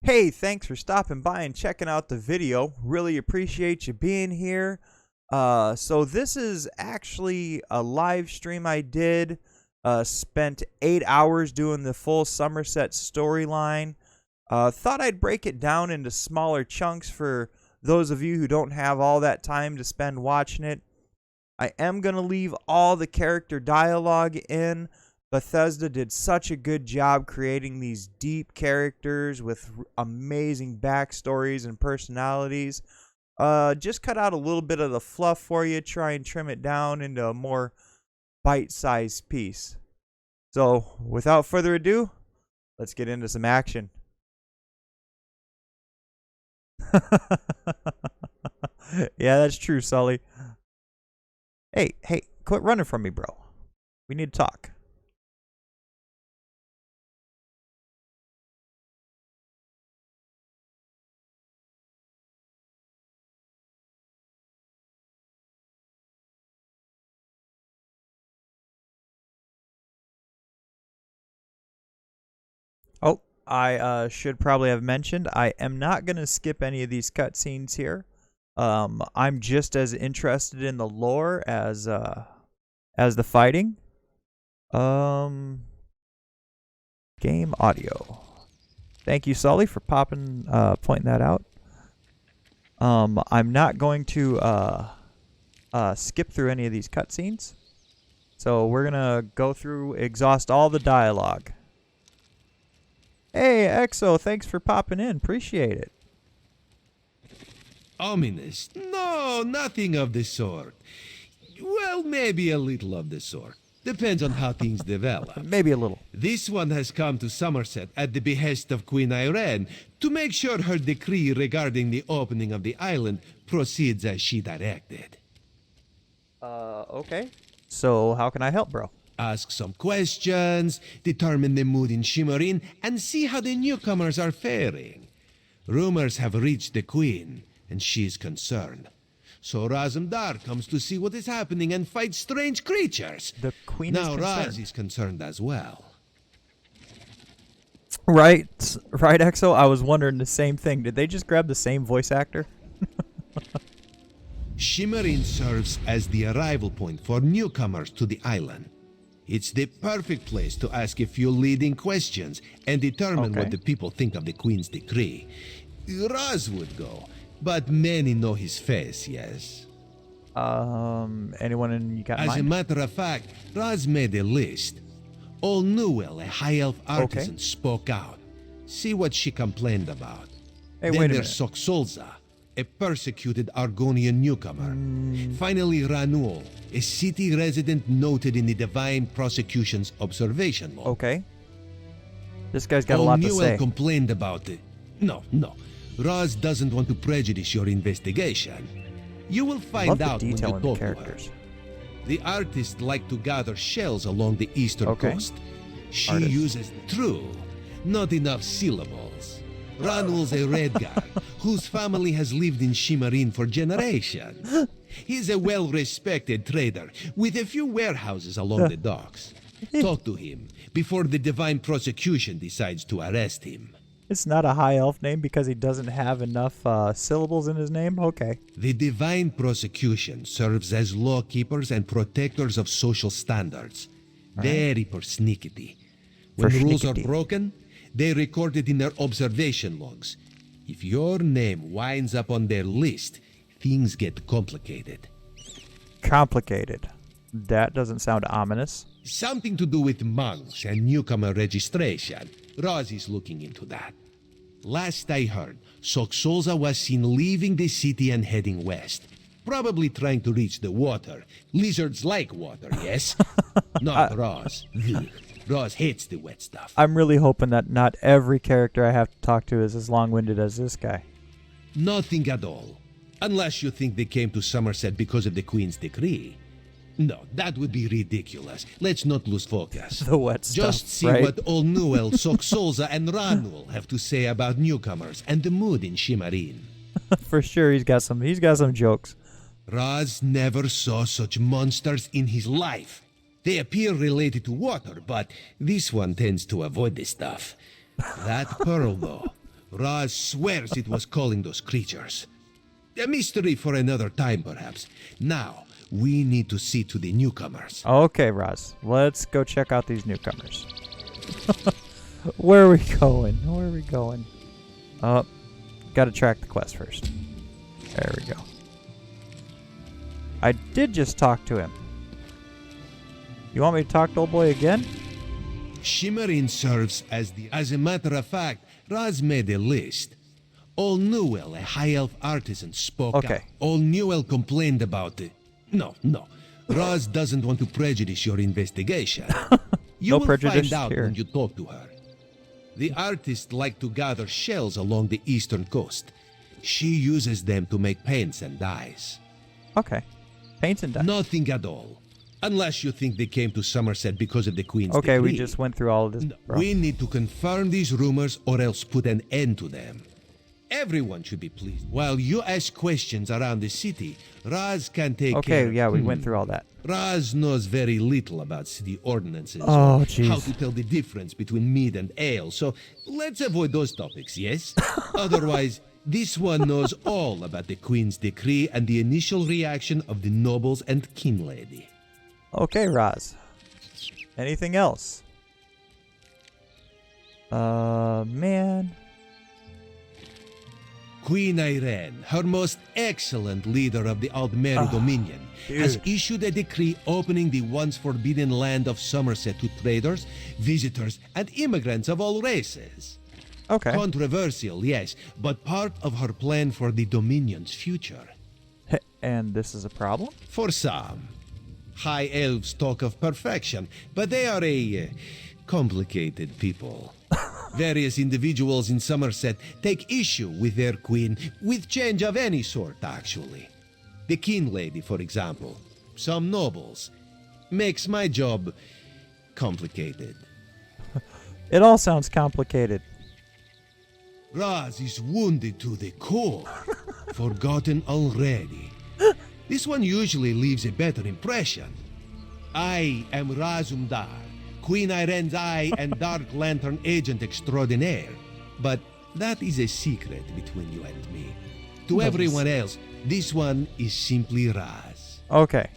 Hey, thanks for stopping by and checking out the video. Really appreciate you being here. So this is actually a live stream I did. Spent 8 hours doing the full Summerset storyline. Thought I'd break it down into smaller chunks for those of you who don't have all that time to spend watching it. I am going to leave all the character dialogue in. Bethesda did such a good job creating these deep characters with amazing backstories and personalities. Just cut out a little bit of the fluff for you, try and trim it down into a more bite-sized piece. So, without further ado, let's get into some action. Yeah, that's true, Sully. Hey, quit running from me, bro. We need to talk. Oh, I should probably have mentioned I am not going to skip any of these cutscenes here. I'm just as interested in the lore as the fighting. Game audio. Thank you, Sully, for pointing that out. I'm not going to skip through any of these cutscenes. So we're gonna go through, exhaust all the dialogue. Hey, EXO, thanks for popping in. Appreciate it. Ominous? No, nothing of the sort. Well, maybe a little of the sort. Depends on how things develop. Maybe a little. This one has come to Summerset at the behest of Queen Irene to make sure her decree regarding the opening of the island proceeds as she directed. Okay. So how can I help, bro? Ask some questions, determine the mood in Shimmerin, and see how the newcomers are faring. Rumors have reached the Queen, and she is concerned. So Razumdar comes to see what is happening and fight strange creatures. The Queen now is Raz concerned. is concerned as well. Right, EXO. I was wondering the same thing. Did they just grab the same voice actor? Shimmerin serves as the arrival point for newcomers to the island. It's the perfect place to ask a few leading questions and determine Okay. what the people think of the Queen's decree. Raz would go, but many know his face, yes. Anyone you got in As a mind? matter of fact, Raz made a list. All Newell, a high elf artisan, spoke out. See what she complained about. Hey, Then wait a there's minute. Soxolza, a persecuted Argonian newcomer. Finally, Ranul, a city resident noted in the Divine Prosecution's observation log. Okay. This guy's got a All lot to Newell say. complained about it. No. Raz doesn't want to prejudice your investigation. You will Love find the out when you detail in the talk to her. characters. The artists like to gather shells along the eastern Okay. coast. She Artist. uses true, not enough syllables. Ranul's a red guy whose family has lived in Shimmerin for generations. He's a well-respected trader with a few warehouses along the docks. Talk to him before the Divine Prosecution decides to arrest him. It's not a high elf name because he doesn't have enough syllables in his name? Okay. The Divine Prosecution serves as lawkeepers and protectors of social standards. Very persnickety. When rules are Persnickety. broken, they record it in their observation logs. If your name winds up on their list, things get complicated. Complicated. That doesn't sound ominous. Something to do with monks and newcomer registration. Raz is looking into that. Last I heard, Soxolza was seen leaving the city and heading west. Probably trying to reach the water. Lizards like water, yes? Not Raz. Raz hates the wet stuff. I'm really hoping that not every character I have to talk to is as long-winded as this guy. Nothing at all. Unless you think they came to Somerset because of the Queen's decree. No, that would be ridiculous. Let's not lose focus. The wet stuff, Just see right? what Ol Newell, Soxolza, and Ranul have to say about newcomers and the mood in Shimmerin. For sure, he's got some jokes. Raz never saw such monsters in his life. They appear related to water, but this one tends to avoid this stuff. That pearl, though, Raz swears it was calling those creatures. A mystery for another time, perhaps. Now, we need to see to the newcomers. Okay, Roz. Let's go check out these newcomers. Where are we going? Where are we going? Oh, gotta track the quest first. There we go. I did just talk to him. You want me to talk to old boy again? Shimmerin serves as the... As a matter of fact, Raz made a list. Old Newell, a high elf artisan, spoke out. Old Newell complained about it. No. Raz doesn't want to prejudice your investigation. You will find out when you talk to her. The artists like to gather shells along the eastern coast. She uses them to make paints and dyes. Okay. Paints and dyes. Nothing at all. Unless you think they came to Summerset because of the Queen's decree. decree. We just went through all of this. We need to confirm these rumors or else put an end to them. Everyone should be pleased. While you ask questions around the city, Raz can take care. Okay, yeah, we went through all that. Raz knows very little about city ordinances. Oh, jeez. How to tell the difference between mead and ale. So let's avoid those topics, yes? Otherwise, this one knows all about the Queen's decree and the initial reaction of the nobles and king lady. Okay, Raz. Anything else? Man. Queen Irene, her most excellent leader of the Aldmeri Dominion, has issued a decree opening the once forbidden land of Summerset to traders, visitors, and immigrants of all races. Okay. Controversial, yes, but part of her plan for the Dominion's future. And this is a problem? For some. High elves talk of perfection, but they are a complicated people. Various individuals in Summerset take issue with their queen, with change of any sort, actually. The king lady, for example, some nobles. Makes my job complicated. It all sounds complicated. Raz is wounded to the core, forgotten already. This one usually leaves a better impression. I am Razumdar, Queen Irene's eye and Dark Lantern agent extraordinaire. But that is a secret between you and me. To everyone else, this one is simply Raz. Okay.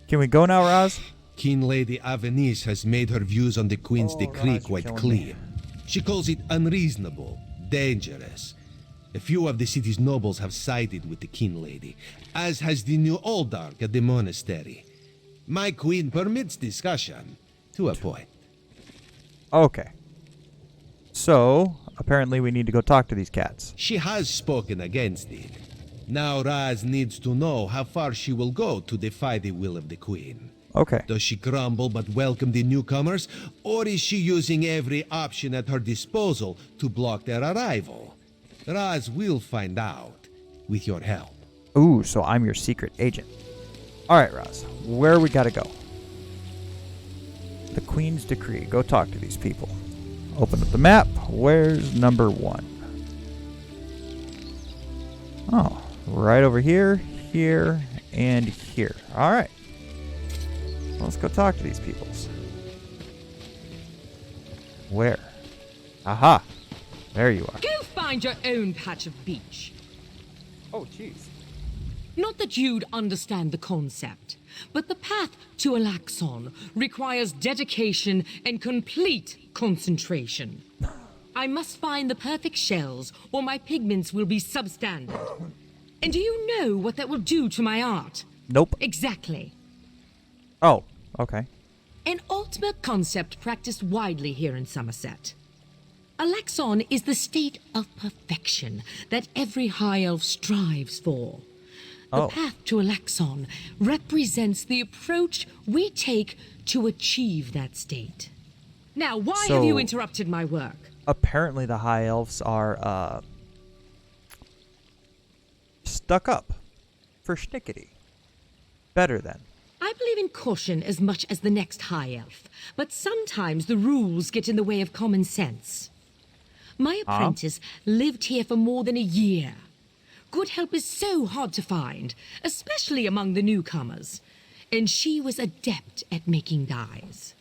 Can we go now, Raz? King Lady Avenice has made her views on the Queen's decree quite clear. She calls it unreasonable, dangerous. A few of the city's nobles have sided with the King Lady, as has the new Oldark at the monastery. My queen permits discussion, to a point. Okay. So, apparently we need to go talk to these cats. She has spoken against it. Now Raz needs to know how far she will go to defy the will of the Queen. Okay. Does she grumble but welcome the newcomers, or is she using every option at her disposal to block their arrival? Raz will find out, with your help. Ooh, so I'm your secret agent. Alright, Raz, where we gotta go? The Queen's Decree. Go talk to these people. Open up the map. Where's number 1? Oh, right over here, here, and here. Alright. Let's go talk to these peoples. Where? Aha! There you are. Go find your own patch of beach. Oh, jeez. Not that you'd understand the concept, but the path to Alaxon requires dedication and complete concentration. I must find the perfect shells, or my pigments will be substandard. And do you know what that will do to my art? Nope. Exactly. Oh, okay. An ultimate concept practiced widely here in Summerset. Alaxon is the state of perfection that every high elf strives for. The path to Alaxon represents the approach we take to achieve that state. Now, why have you interrupted my work? Apparently the high elves are stuck up for schnickety. Better than. I believe in caution as much as the next high elf, but sometimes the rules get in the way of common sense. My apprentice lived here for more than a year. Good help is so hard to find, especially among the newcomers. And she was adept at making dyes.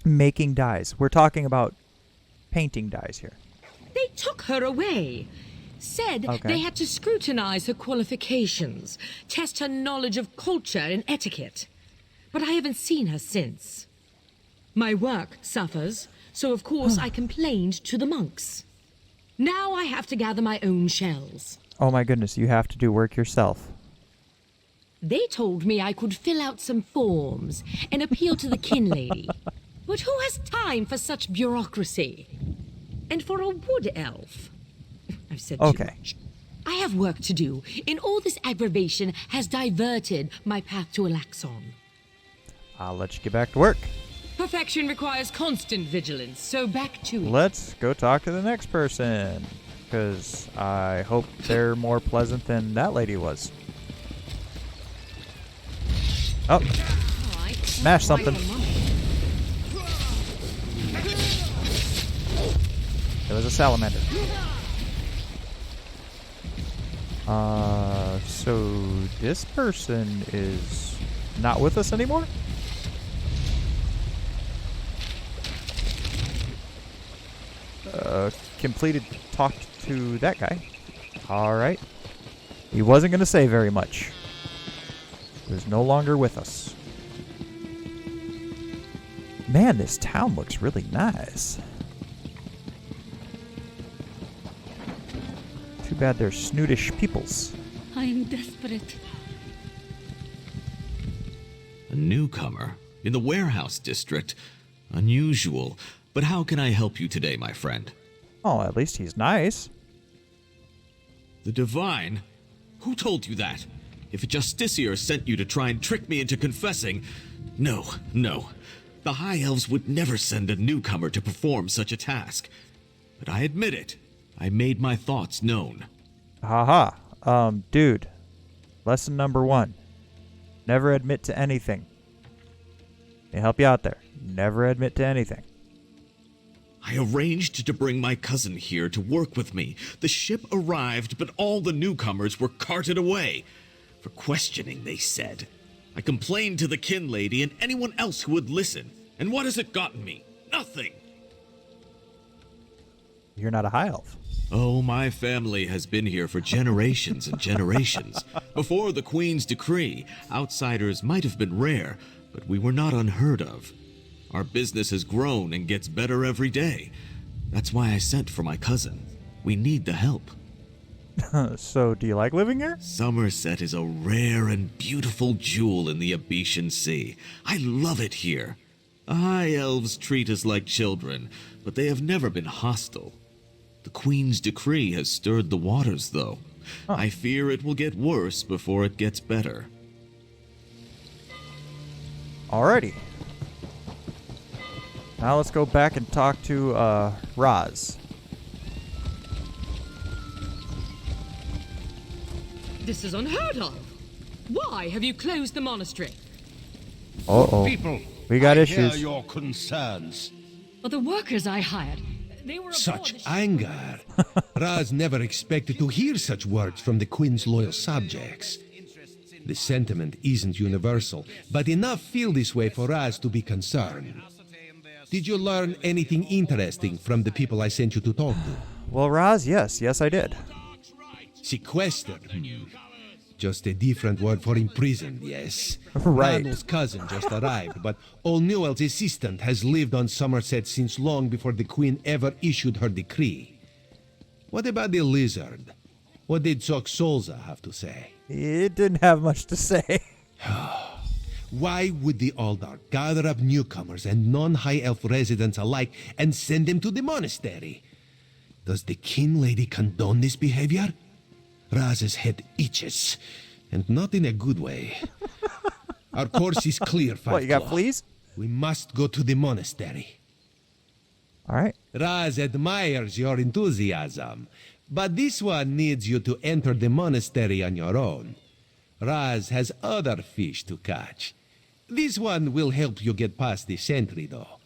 Making dyes. We're talking about painting dyes here. They took her away. Said they had to scrutinize her qualifications, test her knowledge of culture and etiquette. But I haven't seen her since. My work suffers, so of course I complained to the monks. Now I have to gather my own shells. Oh my goodness, you have to do work yourself. They told me I could fill out some forms and appeal to the kin lady. But who has time for such bureaucracy? And for a wood elf? I've said too much. I have work to do, and all this aggravation has diverted my path to Alaxon. I'll let you get back to work. Perfection requires constant vigilance, so back to it. Let's go talk to the next person, because I hope they're more pleasant than that lady was. Oh, smash something. It was a salamander. So this person is not with us anymore? Completed talk to that guy. Alright. He wasn't going to say very much. He was no longer with us. Man, this town looks really nice. Too bad they're snootish peoples. I am desperate. A newcomer in the warehouse district. Unusual. But how can I help you today, my friend? Oh, at least he's nice. The Divine? Who told you that? If a justiciar sent you to try and trick me into confessing... No. The High Elves would never send a newcomer to perform such a task. But I admit it. I made my thoughts known. Haha. Dude. Lesson number 1. Never admit to anything. Let me help you out there. Never admit to anything. I arranged to bring my cousin here to work with me. The ship arrived, but all the newcomers were carted away. For questioning, they said. I complained to the kin lady and anyone else who would listen. And what has it gotten me? Nothing. You're not a high elf. Oh, my family has been here for generations and generations. Before the Queen's decree, outsiders might have been rare, but we were not unheard of. Our business has grown and gets better every day. That's why I sent for my cousin. We need the help. So, do you like living here? Summerset is a rare and beautiful jewel in the Abetian Sea. I love it here. The High Elves treat us like children, but they have never been hostile. The Queen's decree has stirred the waters, though. I fear it will get worse before it gets better. Alrighty. Now let's go back and talk to Roz. This is unheard of. Why have you closed the monastery? Uh-oh. People, We got I issues. hear your concerns. Well, the workers I hired, they were Such aboard the anger. Raz never expected to hear such words from the Queen's loyal subjects. The sentiment isn't universal, but enough feel this way for Raz to be concerned. Did you learn anything interesting from the people I sent you to talk to? Well, Roz, yes, I did. Sequestered. Just a different word for imprisoned, yes. Right. Ranul's cousin just arrived, but O'Newell's assistant has lived on Summerset since long before the Queen ever issued her decree. What about the lizard? What did Soxolza have to say? It didn't have much to say. Why would the Aldar gather up newcomers and non-High Elf residents alike and send them to the monastery? Does the kin lady condone this behavior? Raz's head itches, and not in a good way. Our course is clear, Five What, you got Claw. fleas? We must go to the monastery. Alright. Raz admires your enthusiasm, but this one needs you to enter the monastery on your own. Raz has other fish to catch. This one will help you get past the sentry, though.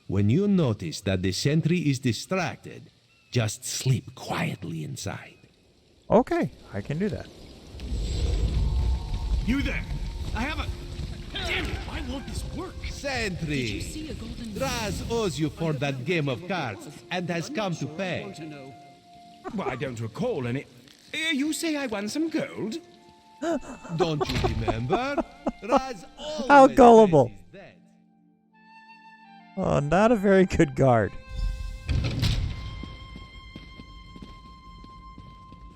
When you notice that the sentry is distracted, just sleep quietly inside. Okay, I can do that. You there! I have a... Damn it, why won't this work? Sentry! See a golden Raz owes you for that game of cards and has come to pay. Well, I don't recall any. You say I won some gold? Don't you remember? Raz always How gullible. pays his debts. Oh, not a very good guard.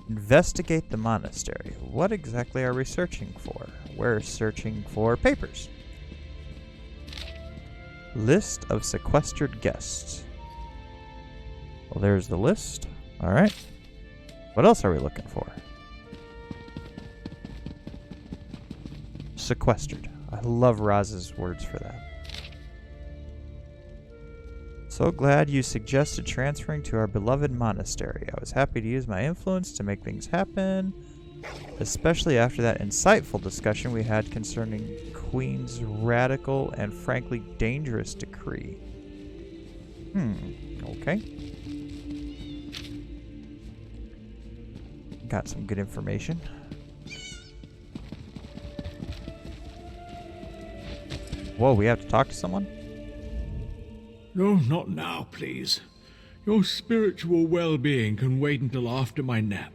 Investigate the monastery. What exactly are we searching for? We're searching for papers. List of sequestered guests. Well, there's the list. All right. What else are we looking for? Sequestered. I love Raz's words for that. So glad you suggested transferring to our beloved monastery. I was happy to use my influence to make things happen, especially after that insightful discussion we had concerning Queen's radical and frankly dangerous decree. Okay. Got some good information. Whoa, we have to talk to someone? No, not now, please. Your spiritual well-being can wait until after my nap.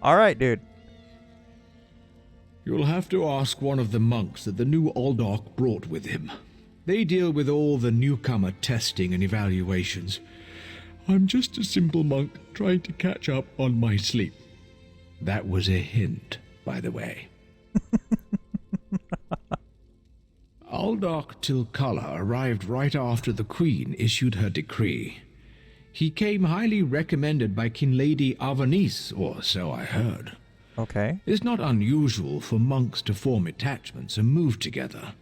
All right, dude. You'll have to ask one of the monks that the new Aldork brought with him. They deal with all the newcomer testing and evaluations. I'm just a simple monk trying to catch up on my sleep. That was a hint, by the way. Aldork Tilkala arrived right after the Queen issued her decree. He came highly recommended by King Lady Avanice, or so I heard. Okay. It's not unusual for monks to form attachments and move together,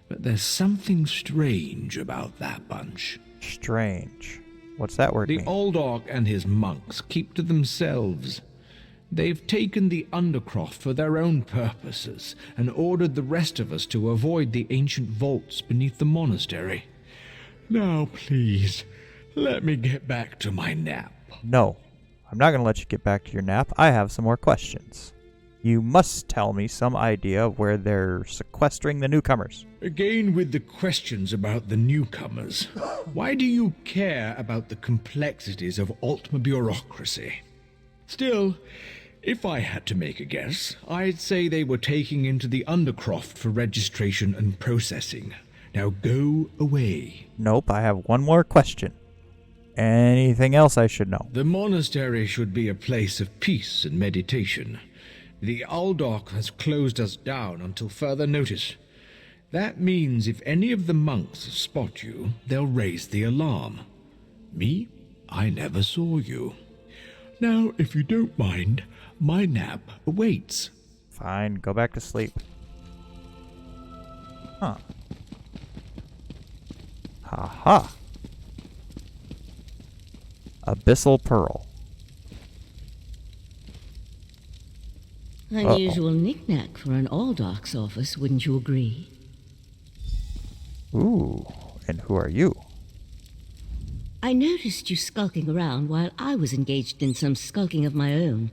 but there's something strange about that bunch. Strange. What's that word The mean? Aldork and his monks keep to themselves. They've taken the Undercroft for their own purposes and ordered the rest of us to avoid the ancient vaults beneath the monastery. Now, please, let me get back to my nap. No. I'm not going to let you get back to your nap. I have some more questions. You must tell me some idea of where they're sequestering the newcomers. Again with the questions about the newcomers. Why do you care about the complexities of Altma bureaucracy? Still, if I had to make a guess, I'd say they were taking into the Undercroft for registration and processing. Now go away. Nope, I have one more question. Anything else I should know? The monastery should be a place of peace and meditation. The Aldork has closed us down until further notice. That means if any of the monks spot you, they'll raise the alarm. Me? I never saw you. Now, if you don't mind, my nap awaits. Fine, go back to sleep. Huh. Ha-ha. Abyssal Pearl. Unusual knick-knack for an Aldork's office, wouldn't you agree? Ooh, and who are you? I noticed you skulking around while I was engaged in some skulking of my own.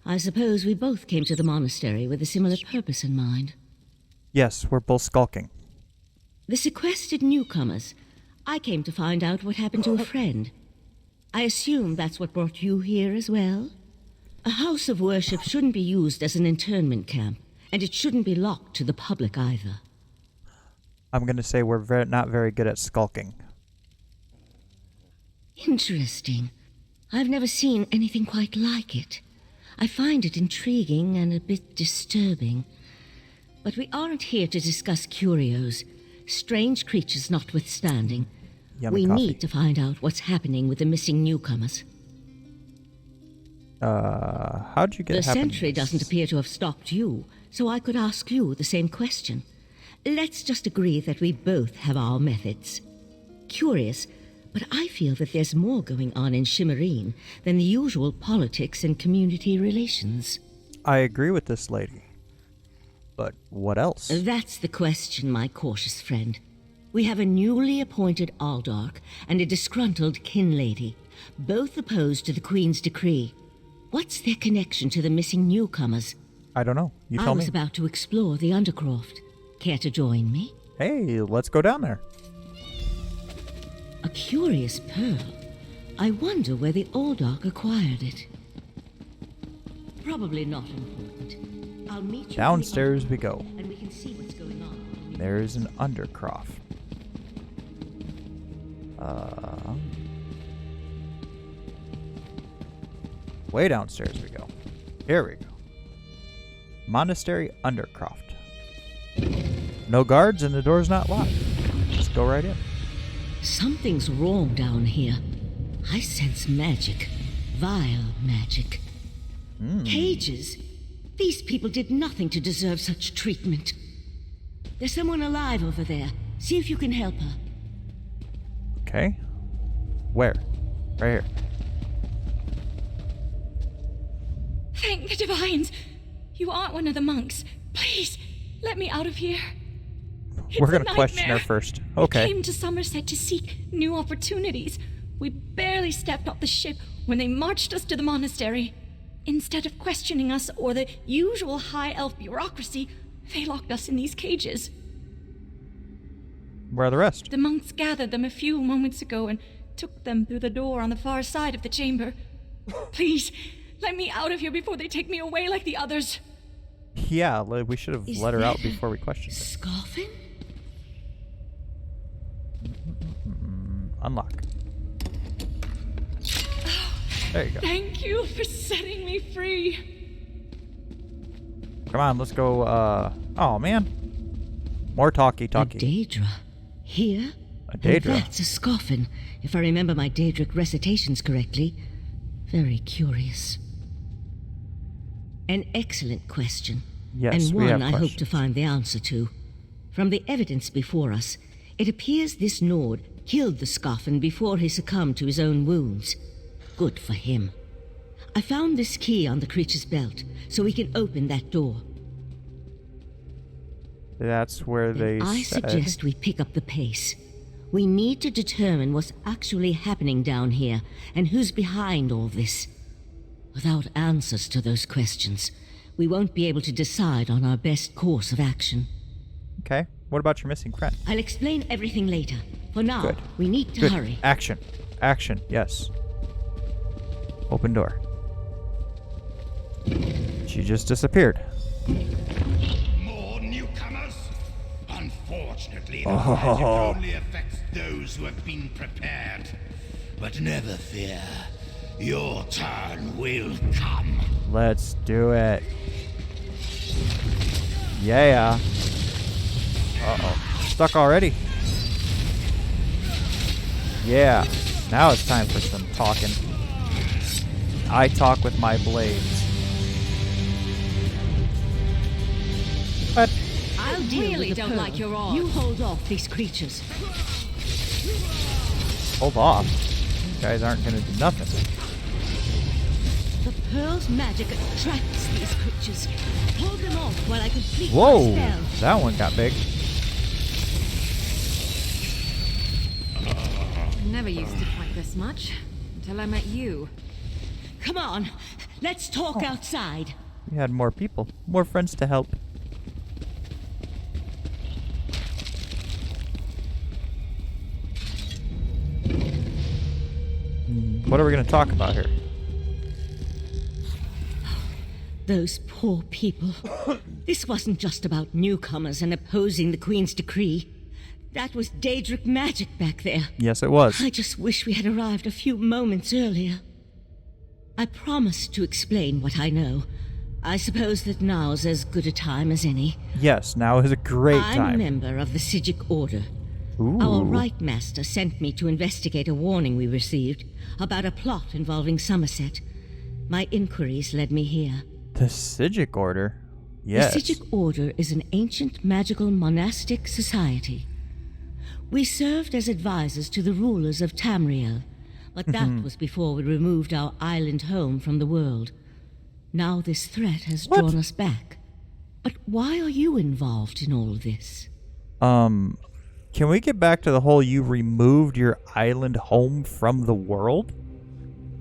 I suppose we both came to the monastery with a similar purpose in mind. Yes, we're both skulking. The sequestered newcomers. I came to find out what happened to a friend. I assume that's what brought you here as well? A house of worship shouldn't be used as an internment camp, and it shouldn't be locked to the public either. I'm going to say we're not very good at skulking. Interesting. I've never seen anything quite like it. I find it intriguing and a bit disturbing. But we aren't here to discuss curios, strange creatures notwithstanding. Yummy We coffee. need to find out what's happening with the missing newcomers. How'd you get The happenings? sentry doesn't appear to have stopped you, so I could ask you the same question. Let's just agree that we both have our methods. Curious, but I feel that there's more going on in Shimmerine than the usual politics and community relations. I agree with this lady. But what else? That's the question, my cautious friend. We have a newly appointed Aldork and a disgruntled kin lady, both opposed to the Queen's decree. What's their connection to the missing newcomers? I don't know. You I tell was me. about to explore the Undercroft. Care to join me? Hey, let's go down there. A curious pearl. I wonder where the Aldark acquired it. Probably not important. I'll meet you Downstairs we go. and we can see what's going on. There's an Undercroft. Way downstairs we go. Here we go. Monastery Undercroft. No guards and the door's not locked. Just go right in. Something's wrong down here. I sense magic. Vile magic. Cages? These people did nothing to deserve such treatment. There's someone alive over there. See if you can help her. Okay. Where? Right here. Thank the divines! You aren't one of the monks. Please, let me out of here. We're It's a gonna question her nightmare. first. We Okay. came to Somerset to seek new opportunities. We barely stepped off the ship when they marched us to the monastery. Instead of questioning us or the usual high elf bureaucracy, they locked us in these cages. Where are the rest? The monks gathered them a few moments ago and took them through the door on the far side of the chamber. Please, let me out of here before they take me away like the others. Yeah, we should have Is let her out that a before we questioned her. Scoffin? Unlock. There you go. Thank you for setting me free. Come on, let's go. Oh man, more talkie. A Daedra. Here? A And Daedra. that's a Scoffin, if I remember my Daedric recitations correctly. Very curious. An excellent question. Yes, and we have one I hope to questions. find the answer to. From the evidence before us, it appears this Nord killed the Scoffin before he succumbed to his own wounds. Good for him. I found this key on the creature's belt, so we can open that door. That's where they I said. suggest we pick up the pace. We need to determine what's actually happening down here and who's behind all this. Without answers to those questions, we won't be able to decide on our best course of action. Okay. What about your missing friend? I'll explain everything later. For now, Good. we need to Good. hurry. Action. Action. Yes. Open door. She just disappeared. More newcomers? Unfortunately, the Oh. magic only affects those who have been prepared. But never fear, your turn will come. Let's do it. Yeah. Uh-oh. Stuck already? Yeah. Now it's time for some talking. I talk with my blades. What? I'll deal really with the don't pearl. like your odds. You hold off these creatures. Hold off. You guys aren't gonna do nothing. The pearl's magic attracts these creatures. Hold them off while I complete my Whoa! spell. That one got big. I never used to fight this much until I met you. Come on, let's talk outside. We had more people, more friends to help. What are we going to talk about here? Those poor people. This wasn't just about newcomers and opposing the Queen's decree. That was Daedric magic back there. Yes, it was. I just wish we had arrived a few moments earlier. I promised to explain what I know. I suppose that now's as good a time as any. Yes, now is a great I'm a time. member of the Sijic Order. Ooh. Our Right Master sent me to investigate a warning we received about a plot involving Somerset. My inquiries led me here. The Sijic Order? Yes. The Sijic Order is an ancient magical monastic society. We served as advisors to the rulers of Tamriel, but that was before we removed our island home from the world. Now this threat has drawn us back. But why are you involved in all this? Can we get back to the whole you removed your island home from the world?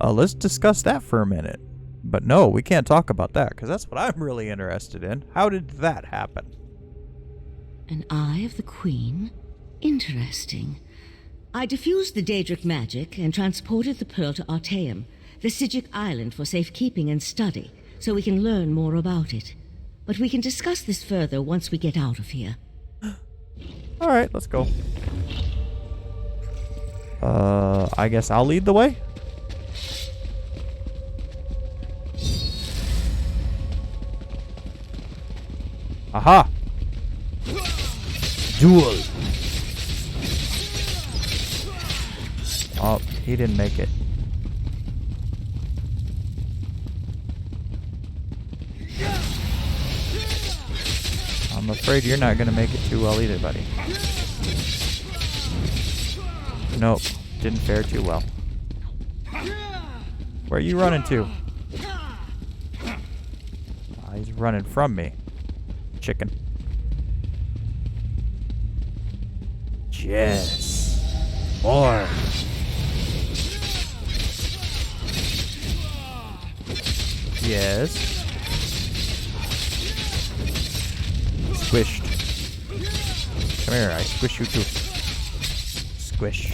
Let's discuss that for a minute. But no, we can't talk about that, because that's what I'm really interested in. How did that happen? An Eye of the Queen? Interesting. I diffused the Daedric magic and transported the pearl to Artaeum, the Sigic island, for safekeeping and study, so we can learn more about it. But we can discuss this further once we get out of here. Alright, let's go. I guess I'll lead the way? Aha! Duel! Oh, he didn't make it. I'm afraid you're not gonna make it too well either, buddy. Nope, didn't fare too well. Where are you running to? He's running from me. Chicken. Yes. More. Yes. Squished. Come here, I squish you too. Squish.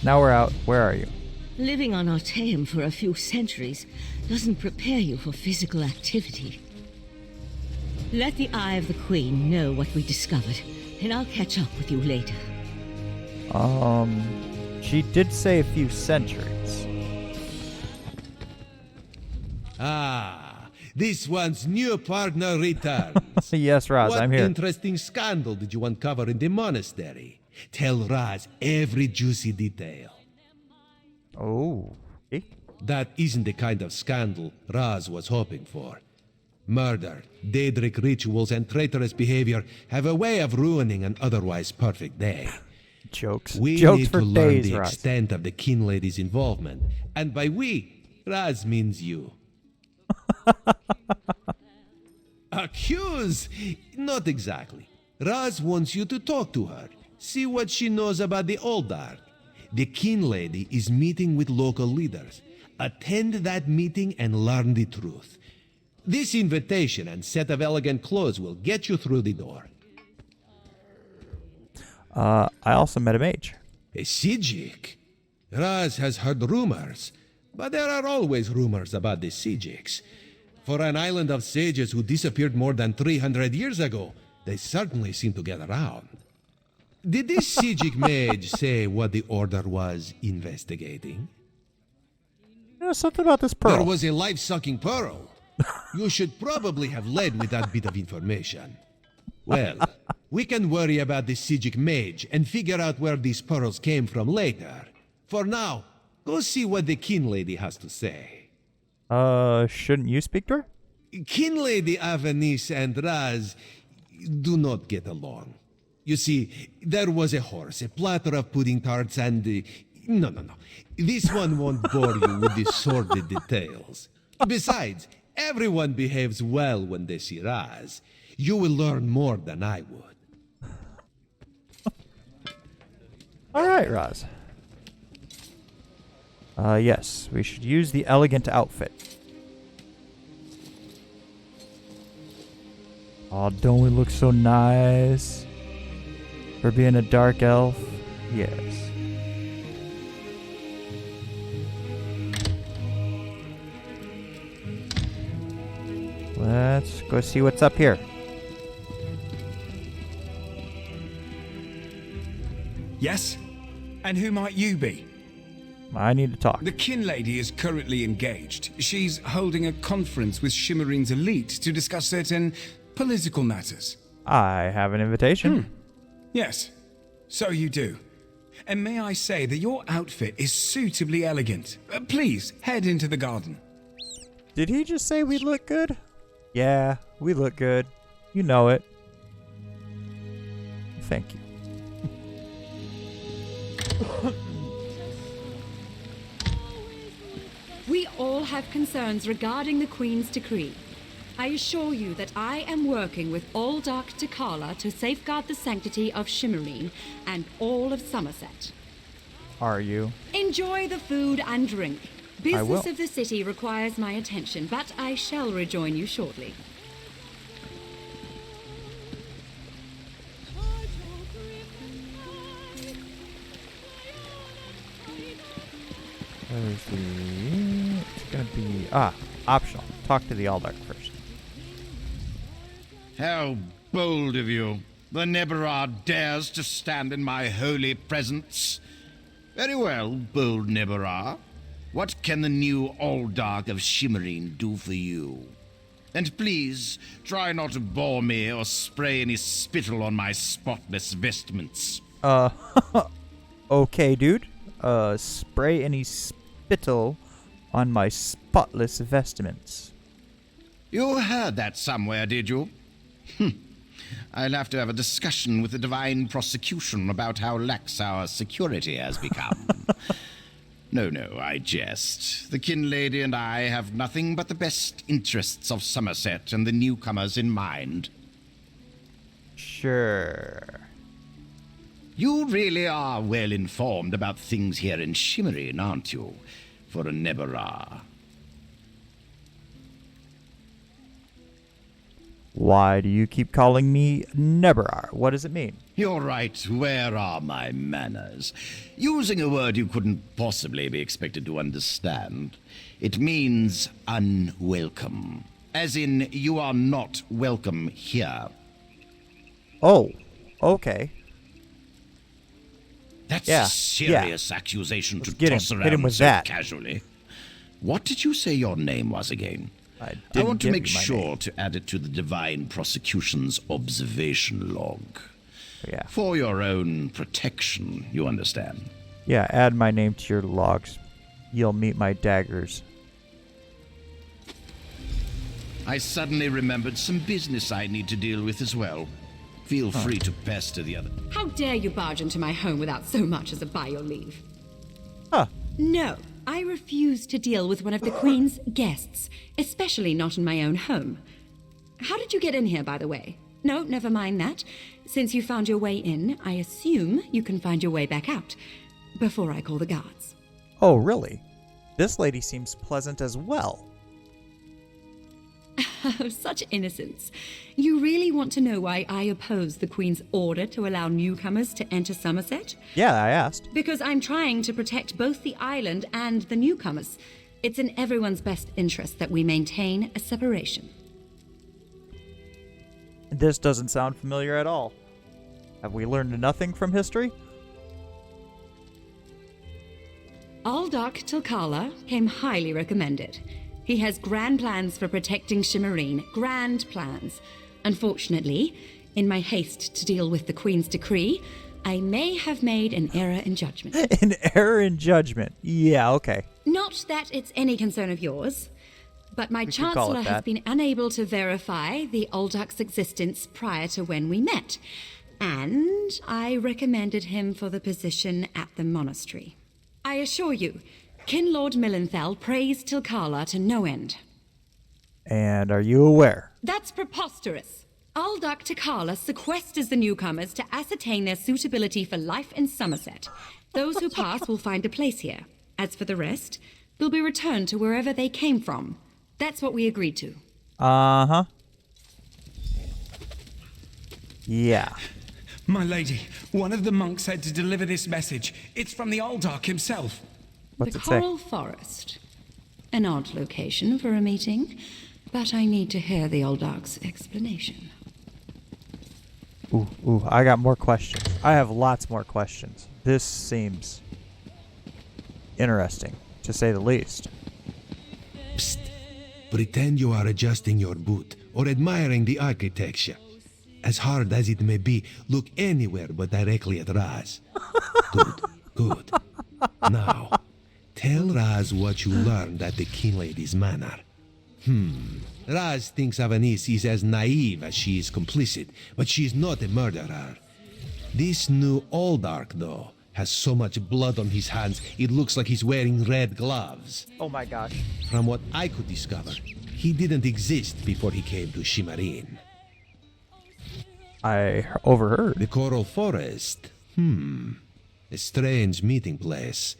Now we're out. Where are you? Living on Artaeum for a few centuries doesn't prepare you for physical activity. Let the Eye of the Queen know what we discovered, and I'll catch up with you later. She did say a few centuries. Ah, this one's new partner returns. Yes, Raz, I'm here. What interesting scandal did you uncover in the monastery? Tell Raz every juicy detail. Oh. Okay. That isn't the kind of scandal Raz was hoping for. Murder, Daedric rituals, and traitorous behavior have a way of ruining an otherwise perfect day. Jokes. We Jokes need for to learn days, the Raz. extent of the kin lady's involvement. And by we, Raz means you. Accuse? Not exactly. Raz wants you to talk to her. See what she knows about the Oldar. The kin lady is meeting with local leaders. Attend that meeting and learn the truth. This invitation and set of elegant clothes will get you through the door. I also met a mage. A Sijic? Raz has heard rumors, but there are always rumors about the Sijics. For an island of sages who disappeared more than 300 years ago, they certainly seem to get around. Did this Sijic mage say what the Order was investigating? Something about this pearl. There was a life-sucking pearl. You should probably have led with that bit of information. Well, we can worry about the Sijic mage and figure out where these pearls came from later. For now, go see what the kin lady has to say. Shouldn't you speak to her? Kin lady Avanis and Raz do not get along. You see, there was a horse, a platter of pudding tarts, and... No. This one won't bore you with the sordid details. Besides, everyone behaves well when they see Raz. You will learn more than I would. All right, Raz. Yes, we should use the elegant outfit. Oh, don't we look so nice? For being a dark elf? Yes. Let's go see what's up here. Yes? And who might you be? I need to talk. The kin lady is currently engaged. She's holding a conference with Shimmerine's elite to discuss certain political matters. I have an invitation. Yes, so you do. And may I say that your outfit is suitably elegant. Please, head into the garden. Did he just say we look good? Yeah, we look good. You know it. Thank you. We all have concerns regarding the Queen's decree. I assure you that I am working with Aldark Takala to safeguard the sanctity of Shimmerine and all of Somerset. Are you? Enjoy the food and drink. I will. Business of the city requires my attention, but I shall rejoin you shortly. Where's the... It's gonna be... optional. Talk to the Aldark first. How bold of you. The Neberar dares to stand in my holy presence. Very well, bold Neberar. What can the new Aldark of Shimmerine do for you? And please, try not to bore me or spray any spittle on my spotless vestments. Okay, dude. Spray any spittle on my spotless vestments. You heard that somewhere, did you? I'll have to have a discussion with the Divine Prosecution about how lax our security has become. No, I jest. The kin lady and I have nothing but the best interests of Somerset and the newcomers in mind. Sure. You really are well informed about things here in Shimmerine, aren't you? For a Neberar. Why do you keep calling me Neberar? What does it mean? You're right. Where are my manners? Using a word you couldn't possibly be expected to understand. It means unwelcome. As in, you are not welcome here. Oh, okay. That's Yeah, a serious accusation Let's to get him. toss Hit around him with so that. casually. What did you say your name was again? I I want to didn't make give you my sure name. to add it to the Divine Prosecution's observation log. Yeah. For your own protection, you understand. Yeah, add my name to your logs. You'll meet my daggers. I suddenly remembered some business I need to deal with as well. Feel free to pester the other. How dare you barge into my home without so much as a by your leave? Huh. No, I refuse to deal with one of the Queen's guests, especially not in my own home. How did you get in here, by the way? No, never mind that. Since you found your way in, I assume you can find your way back out, before I call the guards. Oh, really? This lady seems pleasant as well. Oh, such innocence. You really want to know why I oppose the Queen's order to allow newcomers to enter Somerset? Yeah, I asked. Because I'm trying to protect both the island and the newcomers. It's in everyone's best interest that we maintain a separation. This doesn't sound familiar at all. Have we learned nothing from history? Aldark Tilkala came highly recommended. He has grand plans for protecting Shimmerine. Grand plans. Unfortunately, in my haste to deal with the Queen's decree, I may have made an error in judgment. An error in judgment. Yeah, okay. Not that it's any concern of yours, but my We should call it Chancellor has that. been unable to verify the Aldark's existence prior to when we met, and I recommended him for the position at the monastery. I assure you, Kin Lord Millenthal praised Tilkala to no end. And are you aware? That's preposterous. Aldark Tilkala sequesters the newcomers to ascertain their suitability for life in Somerset. Those who pass will find a place here. As for the rest, they'll be returned to wherever they came from. That's what we agreed to. Uh-huh. Yeah. My lady, one of the monks said to deliver this message. It's from the Aldark himself. What's The it say? Coral Forest. An odd location for a meeting, but I need to hear the Aldark's explanation. Ooh, I got more questions. I have lots more questions. This seems interesting, to say the least. Psst. Pretend you are adjusting your boot or admiring the architecture. As hard as it may be, look anywhere but directly at Raz. Good. Now, tell Raz what you learned at the King Lady's manor. Raz thinks Avanis is as naive as she is complicit, but she's not a murderer. This new Aldark, though, Has so much blood on his hands, it looks like he's wearing red gloves. Oh my gosh. From what I could discover, he didn't exist before he came to Shimmarine. I overheard. The Coral Forest. A strange meeting place.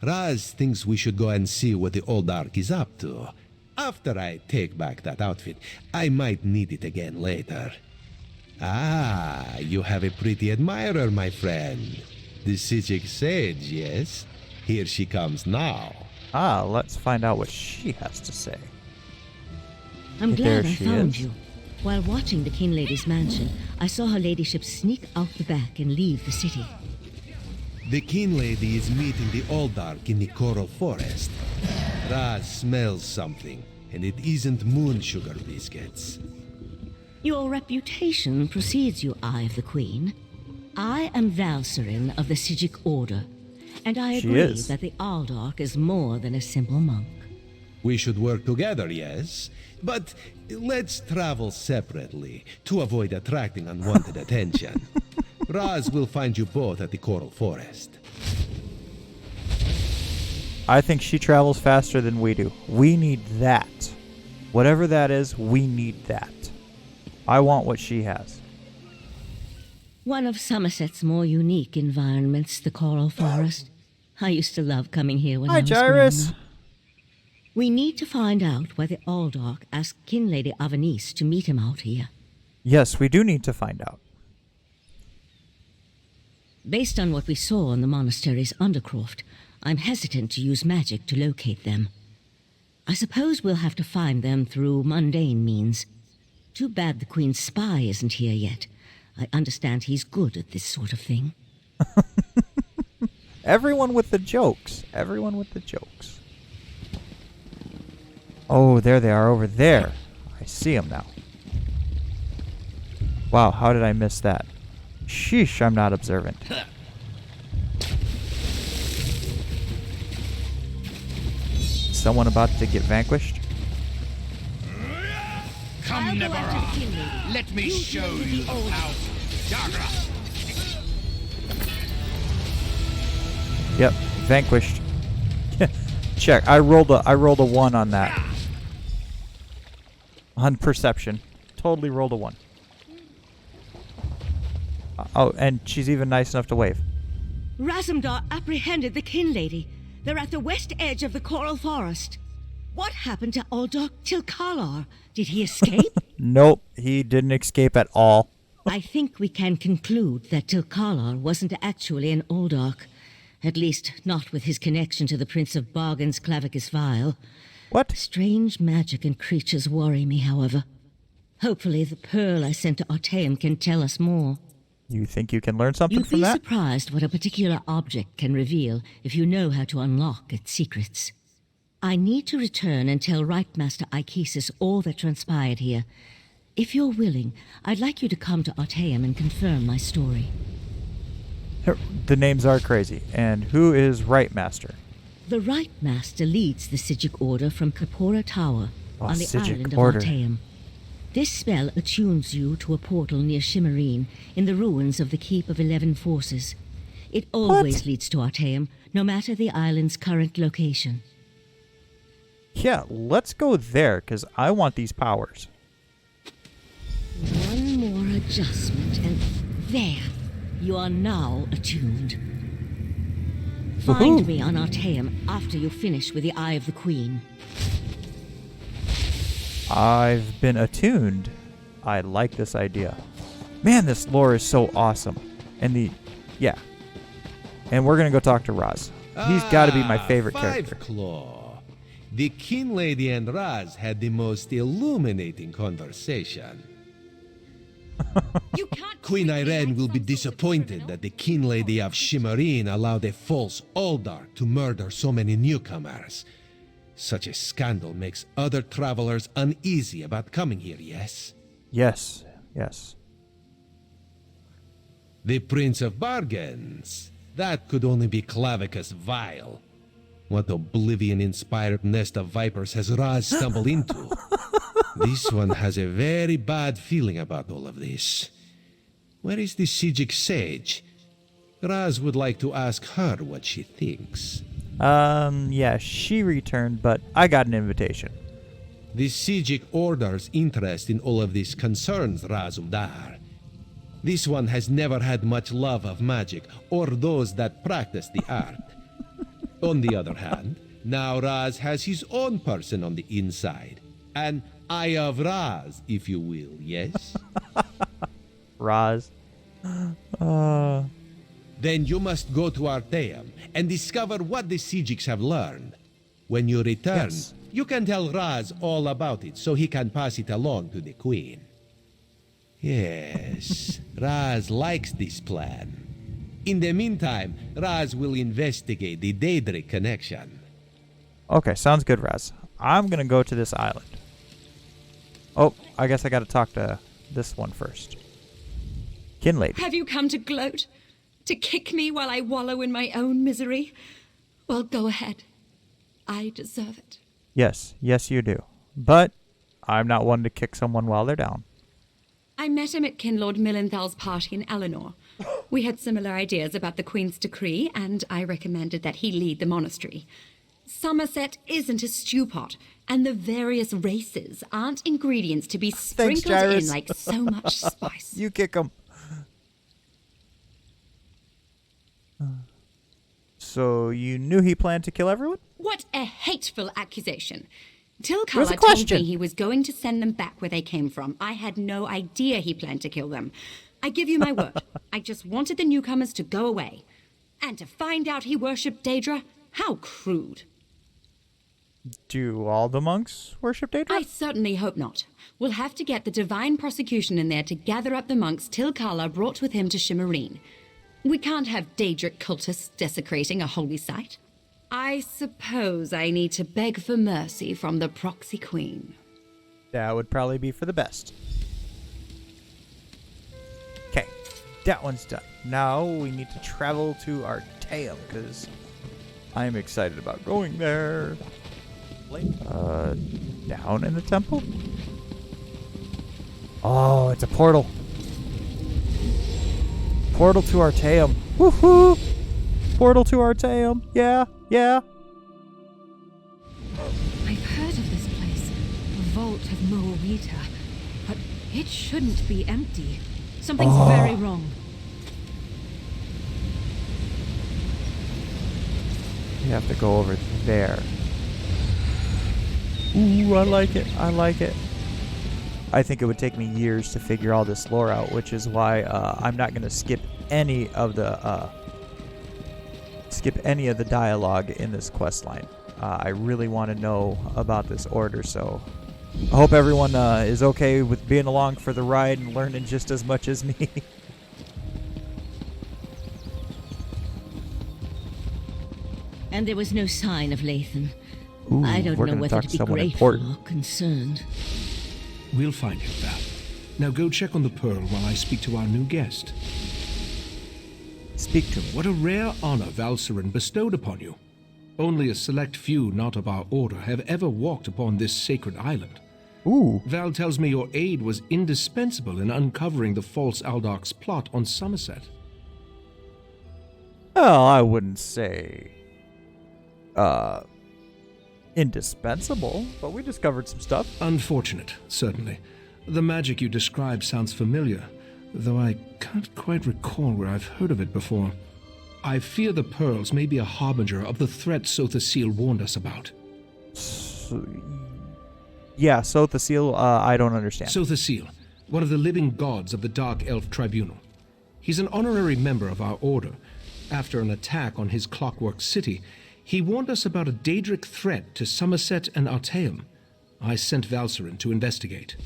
Raz thinks we should go and see what the old Ark is up to. After I take back that outfit, I might need it again later. Ah, you have a pretty admirer, my friend. The Sijic Sage, yes? Here she comes now. Ah, let's find out what she has to say. I'm There glad I she found is. you. While watching the King Lady's mansion, I saw her ladyship sneak out the back and leave the city. The King Lady is meeting the Old Ark in the Coral Forest. Raz smells something, and it isn't moon sugar biscuits. Your reputation precedes you, Eye of the Queen. I am Valserin of the Sijic Order, and I She agree is. that the Aldark is more than a simple monk. We should work together, yes? But let's travel separately to avoid attracting unwanted attention. Raz will find you both at the Coral Forest. I think she travels faster than we do. We need that. Whatever that is, we need that. I want what she has. One of Somerset's more unique environments, the Coral Forest. I used to love coming here when I Hi, was Gyrus. growing up. We need to find out why the Aldark asked King Lady Avanice to meet him out here. Yes, we do need to find out. Based on what we saw in the monastery's undercroft, I'm hesitant to use magic to locate them. I suppose we'll have to find them through mundane means. Too bad the Queen's spy isn't here yet. I understand he's good at this sort of thing. Everyone with the jokes. Everyone with the jokes. Oh, there they are over there. I see them now. Wow, how did I miss that? Sheesh, I'm not observant. Someone about to get vanquished? Come, Nebara. Let me show you the power. Yagra. Yep, vanquished. Check. I rolled a 1 on that. On perception. Totally rolled a 1. Oh, and she's even nice enough to wave. Razumdar apprehended the Kin Lady. They're at the west edge of the Coral Forest. What happened to Aldark Tilkalar? Did he escape? Nope, he didn't escape at all. I think we can conclude that Tilkalar wasn't actually an Aldark. At least, not with his connection to the Prince of Bargain's Clavicus Vial. What? Strange magic and creatures worry me, however. Hopefully the pearl I sent to Artaeum can tell us more. You think you can learn something You'd from be that? surprised what a particular object can reveal if you know how to unlock its secrets. I need to return and tell Right Master Ikesis all that transpired here. If you're willing, I'd like you to come to Artaeum and confirm my story. The names are crazy. And who is Right Master? The Right Master leads the Sijic Order from Kapora Tower on the Sijic island of Order. Artaeum. This spell attunes you to a portal near Shimmarine in the ruins of the Keep of 11 Forces. It always leads to Artaeum, no matter the island's current location. Yeah, let's go there, because I want these powers. One more adjustment, and there. You are now attuned. Find Woohoo. me on Artaeum after you finish with the Eye of the Queen. I've been attuned. I like this idea. Man, this lore is so awesome. And yeah. And we're going to go talk to Raz. He's got to be my favorite character. Claw. The King Lady and Raz had the most illuminating conversation. You can't Queen treat me Irene like will some be sort of disappointed criminal. that the King Lady of Shimmarine allowed a false Aldark to murder so many newcomers. Such a scandal makes other travelers uneasy about coming here, yes? Yes, yes. The Prince of Bargains. That could only be Clavicus Vial. What oblivion-inspired nest of vipers has Raz stumbled into? This one has a very bad feeling about all of this. Where is the Sijic Sage? Raz would like to ask her what she thinks. Yeah, she returned, but I got an invitation. The Sijic Order's interest in all of this concerns Razudar. This one has never had much love of magic or those that practice the art. On the other hand, now Raz has his own person on the inside. An Eye of Raz, if you will, yes? Raz. Then you must go to Arteum and discover what the Sijics have learned. When you return, you can tell Raz all about it so he can pass it along to the Queen. Yes, Raz likes this plan. In the meantime, Raz will investigate the Daedric connection. Okay, sounds good, Raz. I'm gonna go to this island. Oh, I guess I gotta talk to this one first. Kinlady. Have you come to gloat? To kick me while I wallow in my own misery? Well, go ahead. I deserve it. Yes, you do. But I'm not one to kick someone while they're down. I met him at Kinlord Millenthal's party in Eleanor. We had similar ideas about the Queen's decree, and I recommended that he lead the monastery. Somerset isn't a stew pot, and the various races aren't ingredients to be sprinkled in like so much spice. You kick him. So you knew he planned to kill everyone? What a hateful accusation. Till Where's the Kala told question? me he was going to send them back where they came from. I had no idea he planned to kill them. I give you my word. I just wanted the newcomers to go away. And to find out he worshipped Daedra? How crude. Do all the monks worship Daedra? I certainly hope not. We'll have to get the divine prosecution in there to gather up the monks Till Kala brought with him to Shimmerine. We can't have Daedric cultists desecrating a holy site. I suppose I need to beg for mercy from the proxy queen. That would probably be for the best. Okay, that one's done. Now we need to travel to Arteum, because I'm excited about going there. Down in the temple? Oh, it's a portal. Portal to Arteum. Woohoo! Portal to Arteum. Yeah. I've heard of this place, the Vault of Moawita, but it shouldn't be empty. Something's very wrong. You have to go over there. Ooh, I like it. I think it would take me years to figure all this lore out, which is why I'm not going to skip any of the dialogue in this quest line. I really want to know about this order, so I hope everyone is okay with being along for the ride and learning just as much as me. And there was no sign of Lathan. Ooh, I don't we're know gonna whether talk to to be someone grateful important. or concerned. We'll find him, Val. Now go check on the pearl while I speak to our new guest. Speak to me. What a rare honor Valcerin bestowed upon you. Only a select few not of our order have ever walked upon this sacred island. Ooh. Val tells me your aid was indispensable in uncovering the false Aldarc's plot on Somerset. Well, I wouldn't say indispensable, but we discovered some stuff. Unfortunate, certainly. The magic you describe sounds familiar, though I can't quite recall where I've heard of it before. I fear the pearls may be a harbinger of the threat Sothasil warned us about. Yeah, Sothasil, I don't understand. Sothasil, one of the living gods of the Dark Elf Tribunal. He's an honorary member of our order. After an attack on his clockwork city, he warned us about a Daedric threat to Somerset and Arteum. I sent Valcerin to investigate.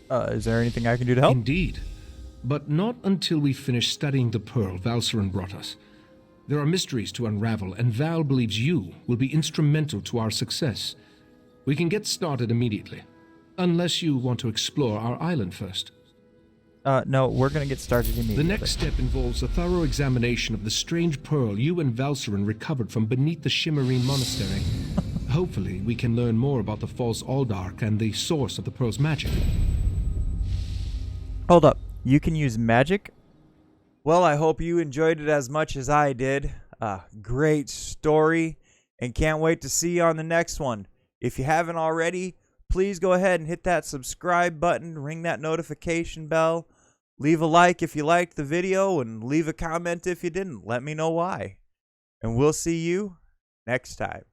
Is there anything I can do to help? Indeed. But not until we finish studying the pearl Valcerin brought us. There are mysteries to unravel, and Val believes you will be instrumental to our success. We can get started immediately, unless you want to explore our island first. No, we're going to get started immediately. The next step involves a thorough examination of the strange pearl you and Valcerin recovered from beneath the Shimmerine Monastery. Hopefully, we can learn more about the false Aldarc and the source of the pearl's magic. Hold up. You can use magic Well, I hope you enjoyed it as much as I did. Great story, and can't wait to see you on the next one. If you haven't already, please go ahead and hit that subscribe button, ring that notification bell, leave a like if you liked the video, and leave a comment if you didn't. Let me know why. And we'll see you next time.